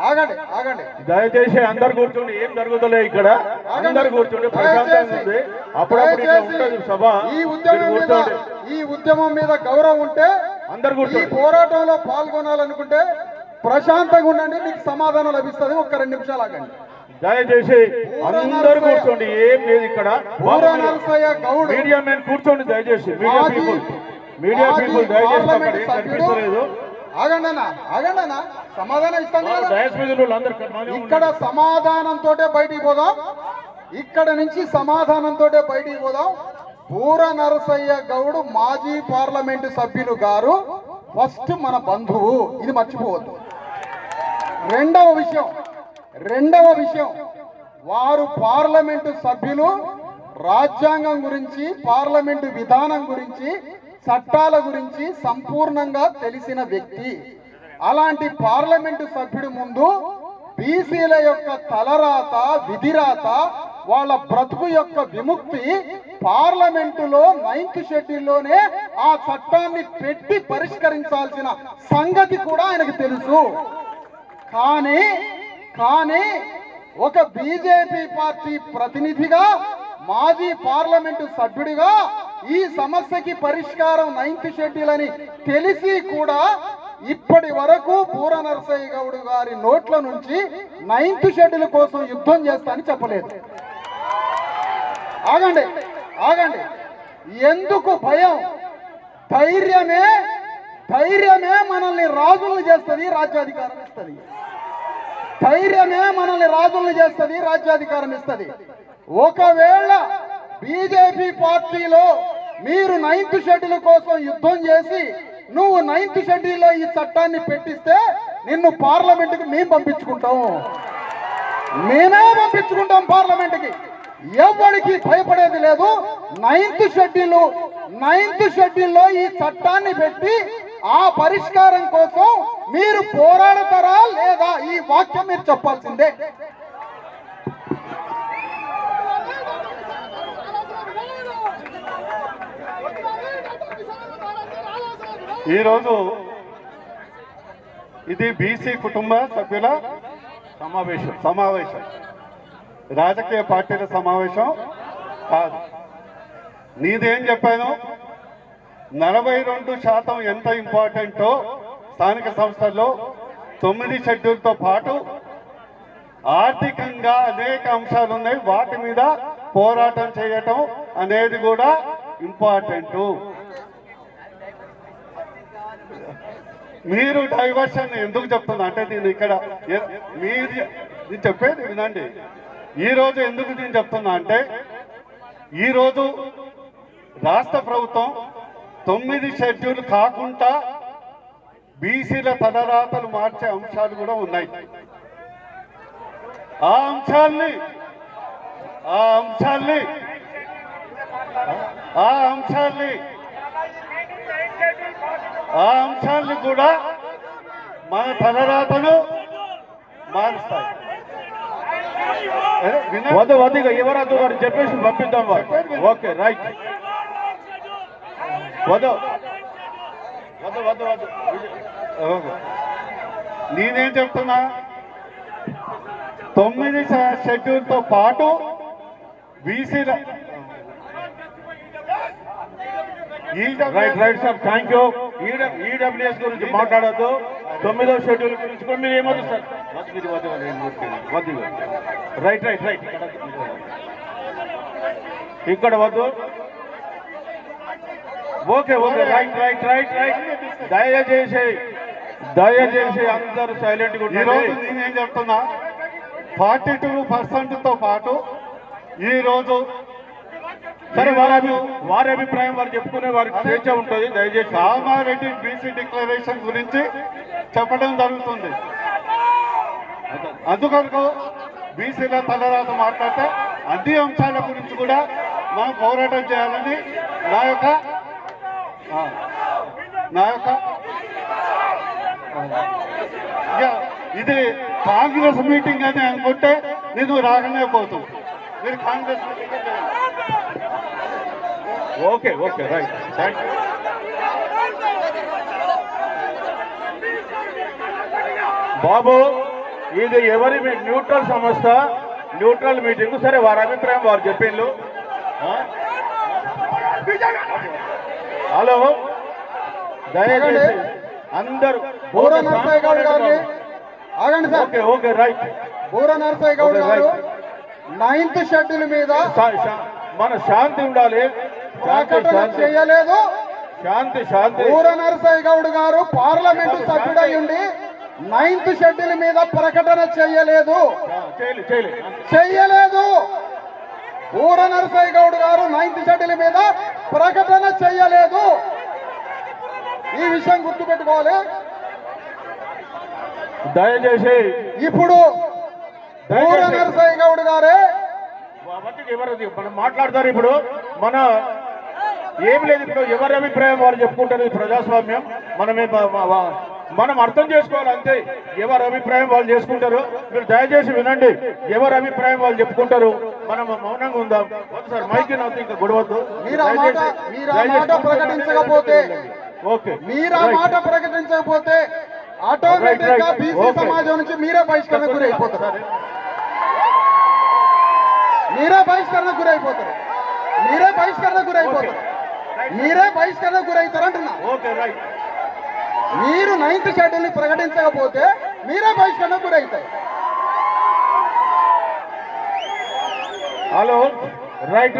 ఆగండి ఆగండి దయచేసి అందరు కూర్చోండి. ఏం జరుగుతలే ఇక్కడ, అందరు కూర్చోండి. ప్రశాంతంగా ఉంది. అప్పుడప్పుడు ఇట్లా ఉంటుంది సభ. ఈ ఉద్యమం మీద గౌరవం ఉంటే అందరు కూర్చోండి. ఈ పోరాటంలో పాల్గొనాలనుకుంటే ప్రశాంతంగా ఉండండి, మీకు సమాధానం లభిస్తుంది. ఒక్క 2 నిమిషాలు ఆగండి. దయచేసి అందరు కూర్చోండి. ఏం లేదు ఇక్కడ. నరసయ్య గౌడ్ మీడియా మెన్ కూర్చోండి దయచేసి. మీడియా పీపుల్ దయచేసి అక్కడ ఏం కనిపిస్తలేదు. ఆగండి అన్న సమాధానం ఇస్తాను కదా. ఇక్కడ సమాధానంతో బయటికి పోదాం. ఇక్కడ నుంచి సమాధానంతో బయటికి పోదాం. బూర నరసయ్య గౌడ్ మాజీ పార్లమెంటు సభ్యులు గారు ఫస్ట్ మన బంధువు, ఇది మర్చిపోవద్దు. రెండవ విషయం వారు పార్లమెంటు సభ్యులు, రాజ్యాంగం గురించి, పార్లమెంటు విధానం గురించి, చట్టాల గురించి సంపూర్ణంగా తెలిసిన వ్యక్తి. అలాంటి పార్లమెంటు సభ్యుడి ముందు బీసీల యొక్క తలరాత, విధిరాత, వాళ్ళ బ్రతుకు యొక్క విముక్తి పార్లమెంటులో 9th షెడ్యూల్లోనే ఆ చట్టాన్ని పెట్టి పరిష్కరించాల్సిన సంగతి కూడా ఆయనకు తెలుసు. కానీ ఒక బీజేపీ పార్టీ ప్రతినిధిగా, మాజీ పార్లమెంటు సభ్యుడిగా ఈ సమస్యకి పరిష్కారం 9th షెడ్యూల్ అని తెలిసి కూడా ఇప్పటి వరకు బూర నరసయ్య గౌడ్ గారి నోట్ల నుంచి 9th షెడ్యూల్ కోసం యుద్ధం చేస్తా అని చెప్పలేదు. ఆగండి ఎందుకు భయం? ధైర్యమే మనల్ని రాజులను చేస్తుంది, రాజ్యాధికారం ఇస్తుంది. ధైర్యమే మనల్ని రాజులను చేస్తుంది, రాజ్యాధికారం ఇస్తుంది. ఒకవేళ బీజేపీ పార్టీలో మీరు 9th షెడ్యూల్ కోసం యుద్ధం చేసి నువ్వు 9th షెడ్యూల్లో ఈ చట్టాన్ని పెట్టిస్తే నిన్ను పార్లమెంటుకి మేమే పంపించుకుంటాం పార్లమెంటుకి. ఎవరికి భయపడేది లేదు. 9th షెడ్యూల్లో ఈ చట్టాన్ని పెట్టి ఆ పరిష్కారం కోసం మీరు పోరాడతారా లేదా? ఈ వాక్యం మీరు చెప్పాల్సిందే. ఈరోజు ఇది బీసీ కుటుంబ సభ్యుల సమావేశం, రాజకీయ పార్టీల సమావేశం కాదు. నీదేం చెప్పాను, 42% ఎంత ఇంపార్టెంటో స్థానిక సంస్థల్లో 9 షెడ్యూల్తో పాటు ఆర్థికంగా అనేక అంశాలు ఉన్నాయి. వాటి మీద పోరాటం చేయటం అనేది కూడా ఇంపార్టెంటు. మీరు డైవర్షన్ ఎందుకు చెప్తున్నా అంటే నేను ఇక్కడ నేను చెప్పేది వినండి. ఈరోజు ఎందుకు నేను చెప్తున్నా అంటే ఈరోజు రాష్ట్ర ప్రభుత్వం 9 షెడ్యూల్ కాకుండా బీసీల తలరాతలు మార్చే అంశాలు కూడా ఉన్నాయి. ఆ అంశాల్ని కూడా మన తలరాతను మారుస్తాయి. ఎవరద్దు వారు చెప్పేసి పంపిద్దాం. Okay right. నేనేం చెప్తున్నా, 9 షెడ్యూల్తో పాటు బీసీల right sir, thank you. EWS గురించి మాట్లాడద్దు, 9వ షెడ్యూల్ గురించి కూడా మీరు ఏమవుతుంది సార్? రైట్ ఇక్కడ వద్దు. Okay right. దయచేసి అందరూ సైలెంట్ గా. ఈరోజు నేనేం చెప్తున్నా, 42%తో పాటు ఈరోజు సరే వారి అభిప్రాయం వారు చెప్పుకునే వారికి స్వేచ్ఛ ఉంటుంది. దయచేసి కామారెడ్డి బీసీ డిక్లరేషన్ గురించి చెప్పడం జరుగుతుంది. అందుకొరకు బీసీల తలరాత మాట్లాడితే అన్ని అంశాల గురించి కూడా మనం పోరాటం చేయాలని నా యొక్క ఇది కాంగ్రెస్ మీటింగ్ అని అనుకుంటే నేను రాగానే పోతాను. మీరు Congress okay right. Thank you. బాబు ఇది ఎవరి న్యూట్రల్ సంస్థ, న్యూట్రల్ మీటింగ్. సరే, వారి అభిప్రాయం వారు చెప్పిండ్రు. హలో, దయచేసి అందరూ బూర నరసయ్య గౌడ్ గారిని ఆగండి సార్. Okay okay right. బూర నరసయ్య గౌడ్ గారు 9th షెడ్యూల్ మీద మన శాంతి ఉండాలి. ప్రకటన చేయలేదు. శాంతి శాంతి. బూర నరసయ్య గౌడ్ గారు పార్లమెంటు సభ్యుడై ఉండి 9th షెడ్యూల్ మీద ప్రకటన చేయలేదు. బూర నరసయ్య గౌడ్ గారు 9th షెడ్యూల్ మీద ప్రకటన చేయలేదు. ఈ విషయం గుర్తుపెట్టుకోవాలి. దయచేసి ఇప్పుడు బూర నరసయ్య గౌడ్ గారే మనం మాట్లాడతారు. ఇప్పుడు మన ఏం లేదు, ఇప్పుడు ఎవరి అభిప్రాయం వారు చెప్పుకుంటారు. ఇది ప్రజాస్వామ్యం. మనం అర్థం చేసుకోవాలి అంతే. ఎవరి అభిప్రాయం వాళ్ళు చేసుకుంటారు. మీరు దయచేసి వినండి. ఎవరి అభిప్రాయం వాళ్ళు చెప్పుకుంటారు. మనం మౌనంగా ఉందాం. సార్ మైక్ నవ్వుతూ ఇంకా గొడవద్దు. మీరు ఆ మాట ప్రకటించకపోతే ఆటోమేటిక్ గా బీసీ సమాజం నుంచి మీరే బహిష్కరణకు గురైపోతారు. మీరే బహిష్కరణకు గురవుతారు అంటున్నా. మీరు 9th షెడ్యూల్ ని ప్రకటించకపోతే మీరే బహిష్కరణకు గురవుతారు. Hello, right.